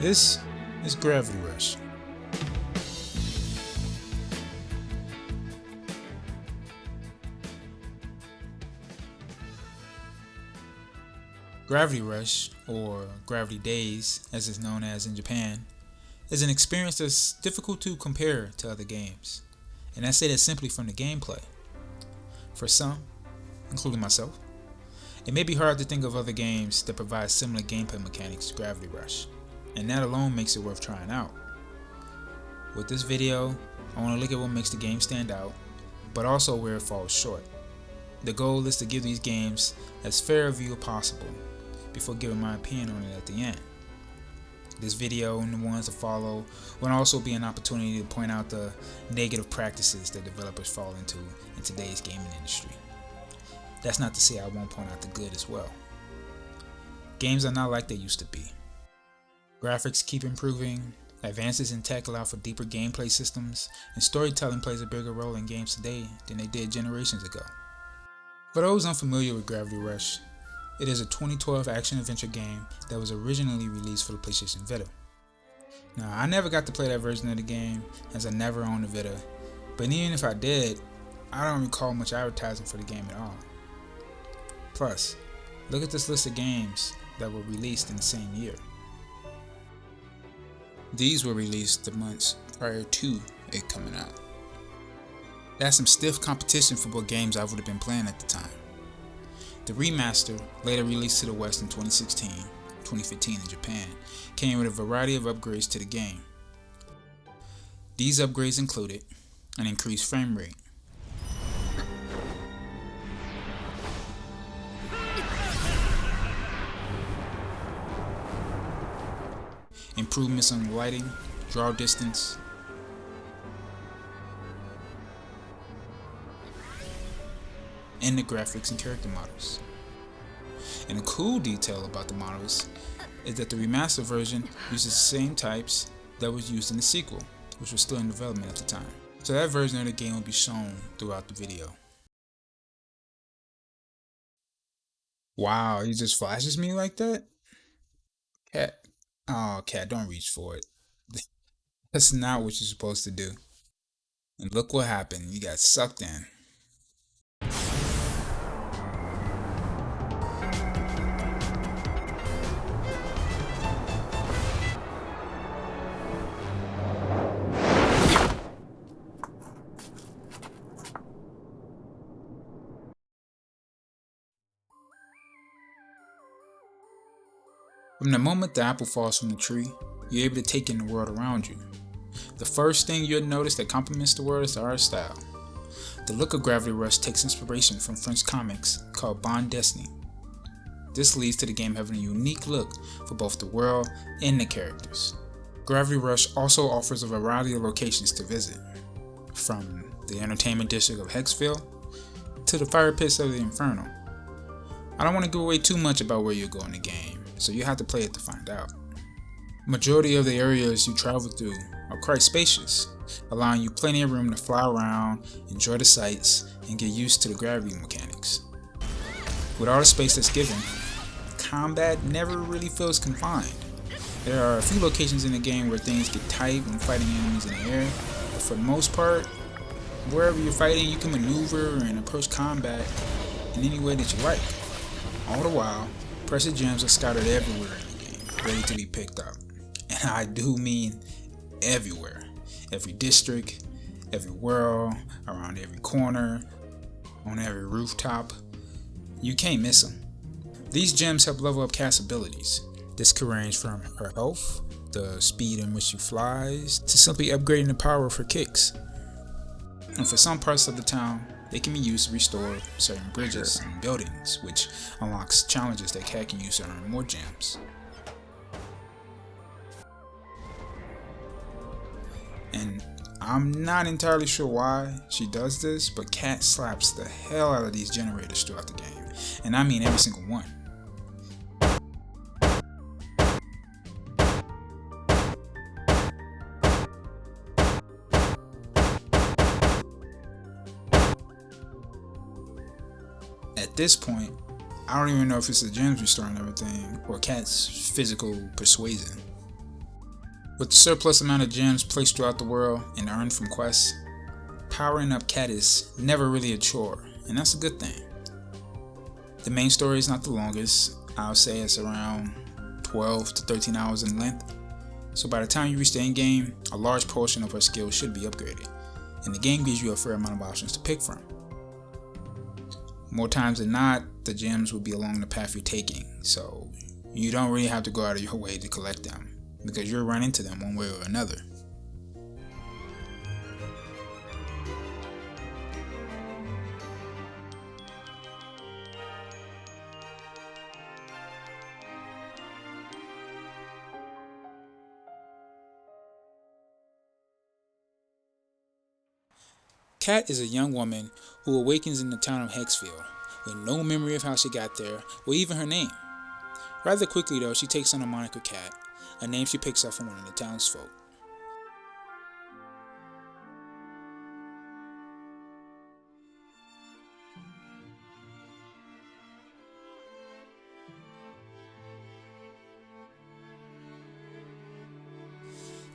This is Gravity Rush. Gravity Rush, or Gravity Days as it's known as in Japan, is an experience that's difficult to compare to other games, and I say that simply from the gameplay. For some, including myself, it may be hard to think of other games that provide similar gameplay mechanics to Gravity Rush, and that alone makes it worth trying out. With this video, I want to look at what makes the game stand out, but also where it falls short. The goal is to give these games as fair a view as possible before giving my opinion on it at the end. This video and the ones to follow will also be an opportunity to point out the negative practices that developers fall into in today's gaming industry. That's not to say I won't point out the good as well. Games are not like they used to be. Graphics keep improving, advances in tech allow for deeper gameplay systems, and storytelling plays a bigger role in games today than they did generations ago. For those unfamiliar with Gravity Rush, it is a 2012 action-adventure game that was originally released for the PlayStation Vita. Now, I never got to play that version of the game as I never owned a Vita, but even if I did, I don't recall much advertising for the game at all. Plus, look at this list of games that were released in the same year. These were released the months prior to it coming out. That's some stiff competition for what games I would have been playing at the time. The remaster, later released to the West in 2016, 2015 in Japan, came with a variety of upgrades to the game. These upgrades included an increased frame rate, improvements on the lighting, draw distance, and the graphics and character models. And a cool detail about the models is that the remastered version uses the same types that was used in the sequel, which was still in development at the time. So that version of the game will be shown throughout the video. Wow, he just flashes me like that? Cat. Oh, cat, don't reach for it. That's not what you're supposed to do. And look what happened. You got sucked in. From the moment the apple falls from the tree, you're able to take in the world around you. The first thing you'll notice that complements the world is the art style. The look of Gravity Rush takes inspiration from French comics called Bande Dessinée. This leads to the game having a unique look for both the world and the characters. Gravity Rush also offers a variety of locations to visit, from the entertainment district of Hexville to the fire pits of the Inferno. I don't want to give away too much about where you'll go in the game, so you have to play it to find out. Majority of the areas you travel through are quite spacious, allowing you plenty of room to fly around, enjoy the sights, and get used to the gravity mechanics. With all the space that's given, combat never really feels confined. There are a few locations in the game where things get tight when fighting enemies in the air, but for the most part, wherever you're fighting, you can maneuver and approach combat in any way that you like. All the while, precious gems are scattered everywhere in the game, ready to be picked up. And I do mean everywhere. Every district, every world, around every corner, on every rooftop. You can't miss them. These gems help level up Cat's abilities. This could range from her health, the speed in which she flies, to simply upgrading the power of her kicks. And for some parts of the town, they can be used to restore certain bridges and buildings, which unlocks challenges that Cat can use to earn more gems. And I'm not entirely sure why she does this, but Cat slaps the hell out of these generators throughout the game, and I mean every single one. At this point, I don't even know if it's the gems restoring everything or Cat's physical persuasion. With the surplus amount of gems placed throughout the world and earned from quests, powering up Cat is never really a chore, and that's a good thing. The main story is not the longest. I'll say it's around 12 to 13 hours in length. So by the time you reach the end game, a large portion of her skills should be upgraded, and the game gives you a fair amount of options to pick from. More times than not, the gems will be along the path you're taking, so you don't really have to go out of your way to collect them, because you'll run into them one way or another. Kat is a young woman who awakens in the town of Hexville with no memory of how she got there or even her name. Rather quickly though, she takes on the moniker Kat, a name she picks up from one of the townsfolk.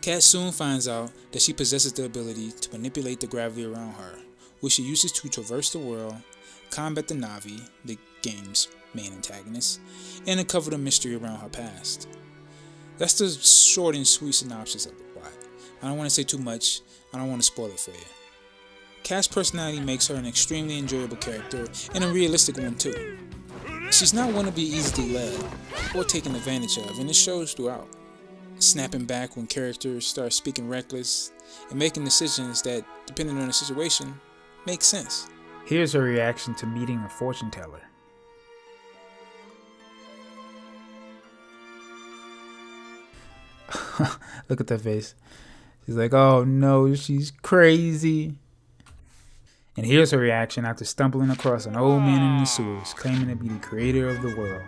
Kat soon finds out that she possesses the ability to manipulate the gravity around her, which she uses to traverse the world, combat the Na'vi, the game's main antagonists, and uncover the mystery around her past. That's the short and sweet synopsis of the plot. I don't want to say too much, I don't want to spoil it for you. Kat's personality makes her an extremely enjoyable character, and a realistic one too. She's not one to be easily led, or taken advantage of, and it shows throughout. Snapping back when characters start speaking reckless, and making decisions that, depending on the situation, make sense. Here's her reaction to meeting a fortune teller. Look at that face. She's like, oh no, she's crazy. And here's her reaction after stumbling across an old man in the sewers claiming to be the creator of the world.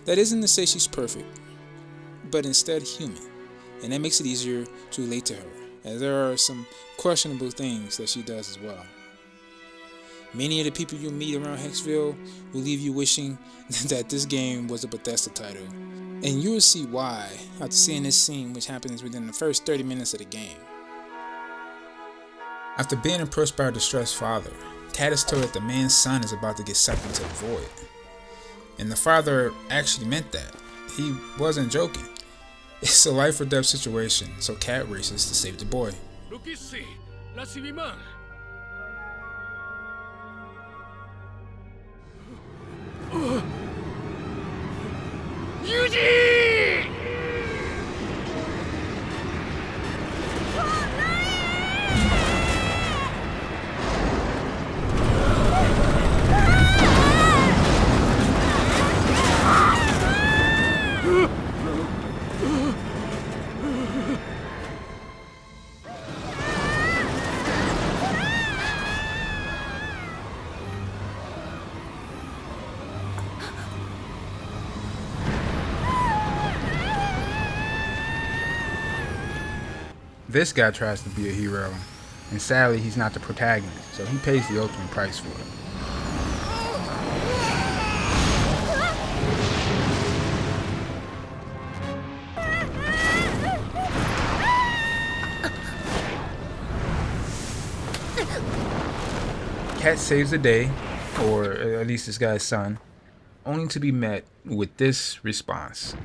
That isn't to say she's perfect, but instead human, and that makes it easier to relate to her, as there are some questionable things that she does as well. Many of the people you meet around Hexville will leave you wishing that this game was a Bethesda title, and you will see why after seeing this scene, which happens within the first 30 minutes of the game. After being approached by a distressed father, Kat is told that the man's son is about to get sucked into the void. And the father actually meant that. He wasn't joking. It's a life or death situation, so Kat races to save the boy. This guy tries to be a hero, and sadly he's not the protagonist, so he pays the ultimate price for it. Kat saves the day, or at least this guy's son, only to be met with this response.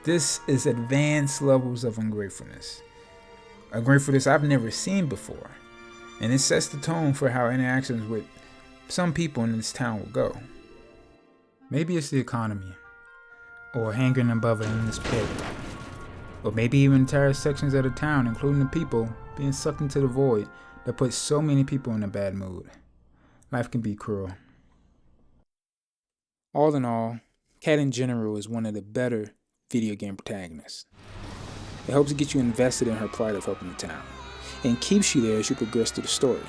This is advanced levels of ungratefulness. A gratefulness I've never seen before. And it sets the tone for how interactions with some people in this town will go. Maybe it's the economy, or hanging above an endless pit, or maybe even entire sections of the town, including the people, being sucked into the void that puts so many people in a bad mood. Life can be cruel. All in all, Kat in general is one of the better video game protagonists. It helps to get you invested in her plight of helping the town, and keeps you there as you progress through the story.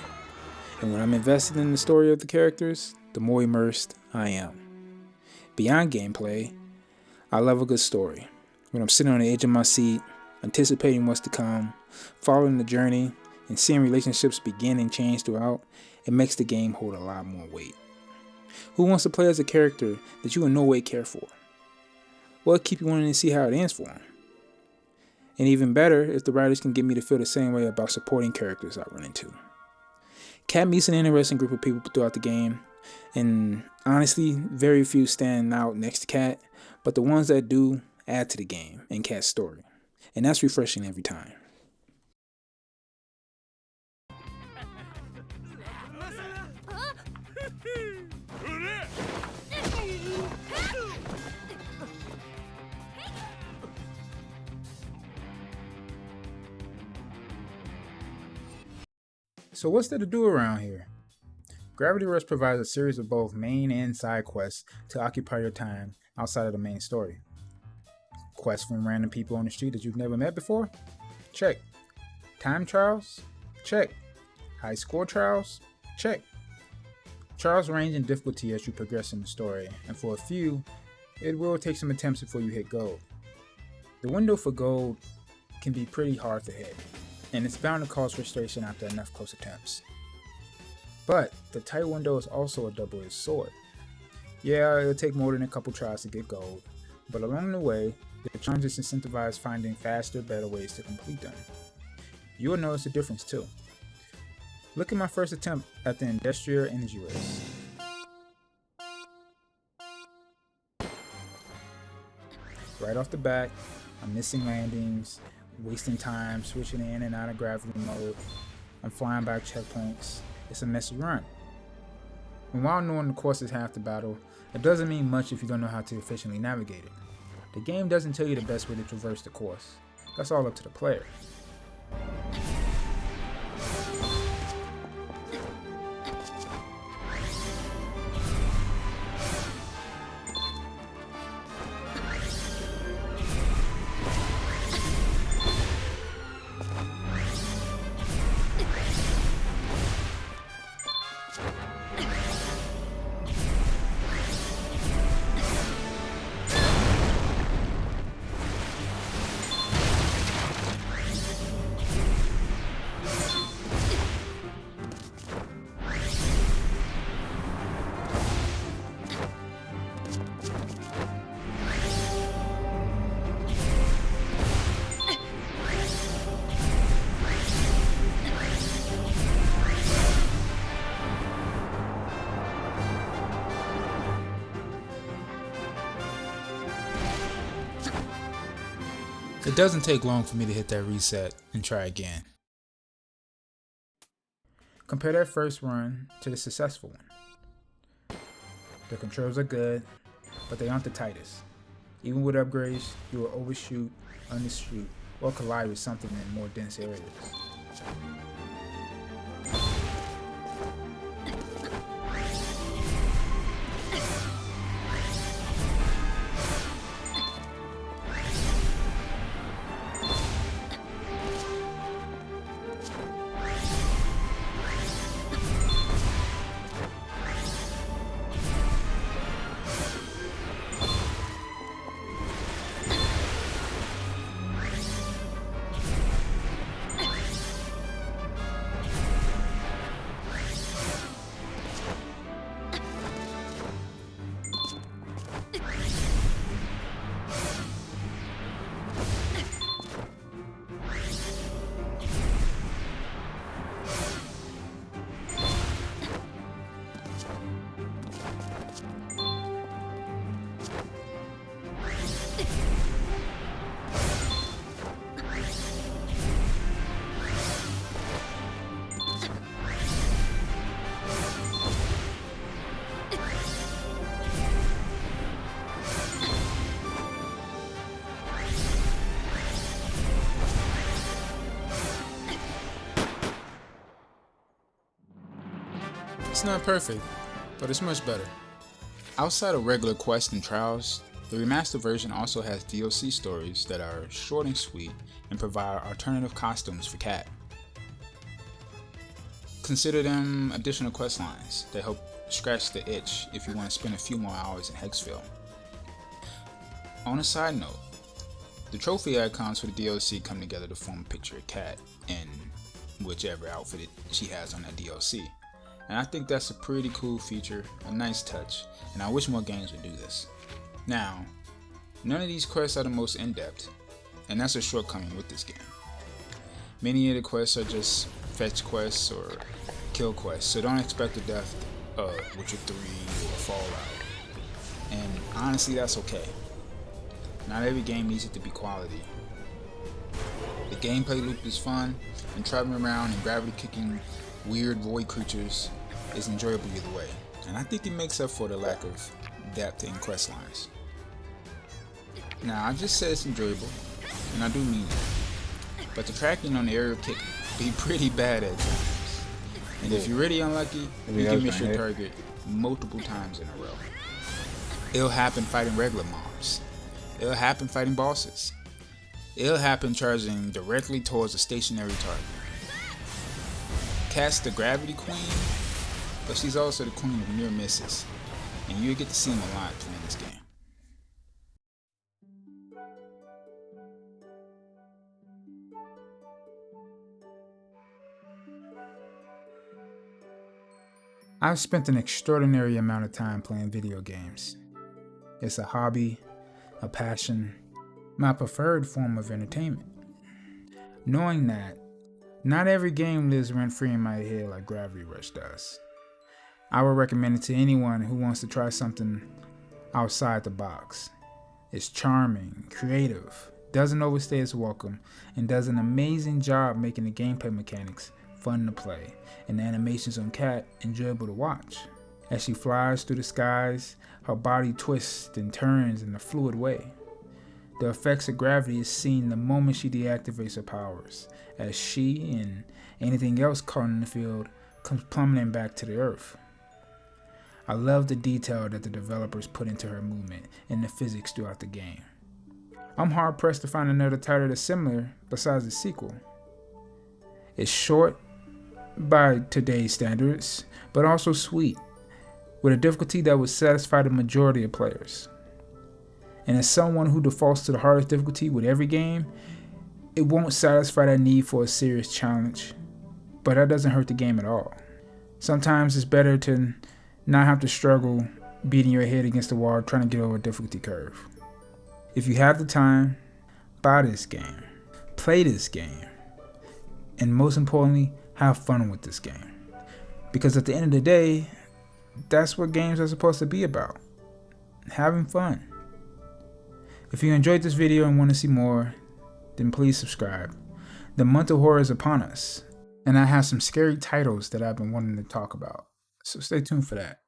And when I'm invested in the story of the characters, the more immersed I am. Beyond gameplay, I love a good story. When I'm sitting on the edge of my seat, anticipating what's to come, following the journey, and seeing relationships begin and change throughout, it makes the game hold a lot more weight. Who wants to play as a character that you in no way care for? Well, keep you wanting to see how it ends for them. And even better if the writers can get me to feel the same way about supporting characters I run into. Kat meets an interesting group of people throughout the game, and honestly, very few stand out next to Kat, but the ones that do add to the game and Kat's story, and that's refreshing every time. So what's there to do around here? Gravity Rush provides a series of both main and side quests to occupy your time outside of the main story. Quests from random people on the street that you've never met before? Check. Time trials? Check. High score trials? Check. Trials range in difficulty as you progress in the story, and for a few, it will take some attempts before you hit gold. The window for gold can be pretty hard to hit, and it's bound to cause frustration after enough close attempts. But the tight window is also a double-edged sword. Yeah, it'll take more than a couple tries to get gold, but along the way, the challenges incentivize finding faster, better ways to complete them. You'll notice a difference too. Look at my first attempt at the industrial energy race. Right off the bat, I'm missing landings, wasting time, switching in and out of gravity mode. I'm flying by checkpoints. It's a messy run. And while knowing the course is half the battle, it doesn't mean much if you don't know how to efficiently navigate it. The game doesn't tell you the best way to traverse the course. That's all up to the player. It doesn't take long for me to hit that reset and try again. Compare that first run to the successful one. The controls are good, but they aren't the tightest. Even with upgrades, you will overshoot, undershoot, or collide with something in more dense areas. It's not perfect, but it's much better. Outside of regular quests and trials, the remastered version also has DLC stories that are short and sweet and provide alternative costumes for Cat. Consider them additional quest lines that help scratch the itch if you want to spend a few more hours in Hexville. On a side note, the trophy icons for the DLC come together to form a picture of Cat in whichever outfit she has on that DLC. And I think that's a pretty cool feature, a nice touch, and I wish more games would do this. Now, none of these quests are the most in-depth, and that's a shortcoming with this game. Many of the quests are just fetch quests or kill quests, so don't expect the death of Witcher 3 or Fallout. And honestly, that's okay. Not every game needs it to be quality. The gameplay loop is fun, and traveling around and gravity kicking weird void creatures is enjoyable either way. And I think it makes up for the lack of depth in quest lines. Now, I just said it's enjoyable, and I do mean it. But the tracking on the aerial kick be pretty bad at times. And if you're really unlucky, you can miss your target multiple times in a row. It'll happen fighting regular mobs. It'll happen fighting bosses. It'll happen charging directly towards a stationary target. Cat's the gravity queen, but she's also the queen of near misses, and you'll get to see them a lot playing this game. I've spent an extraordinary amount of time playing video games. It's a hobby, a passion, my preferred form of entertainment. Knowing that, not every game lives rent-free in my head like Gravity Rush does. I would recommend it to anyone who wants to try something outside the box. It's charming, creative, doesn't overstay its welcome, and does an amazing job making the gameplay mechanics fun to play and the animations on Cat enjoyable to watch. As she flies through the skies, her body twists and turns in a fluid way. The effects of gravity is seen the moment she deactivates her powers, as she and anything else caught in the field comes plummeting back to the earth. I love the detail that the developers put into her movement and the physics throughout the game. I'm hard pressed to find another title that's similar besides the sequel. It's short by today's standards, but also sweet, with a difficulty that would satisfy the majority of players. And as someone who defaults to the hardest difficulty with every game, it won't satisfy that need for a serious challenge, but that doesn't hurt the game at all. Sometimes it's better to not have to struggle beating your head against the wall trying to get over a difficulty curve. If you have the time, buy this game, play this game, and most importantly, have fun with this game. Because at the end of the day, that's what games are supposed to be about, having fun. If you enjoyed this video and want to see more, then please subscribe. The month of horror is upon us, and I have some scary titles that I've been wanting to talk about, so stay tuned for that.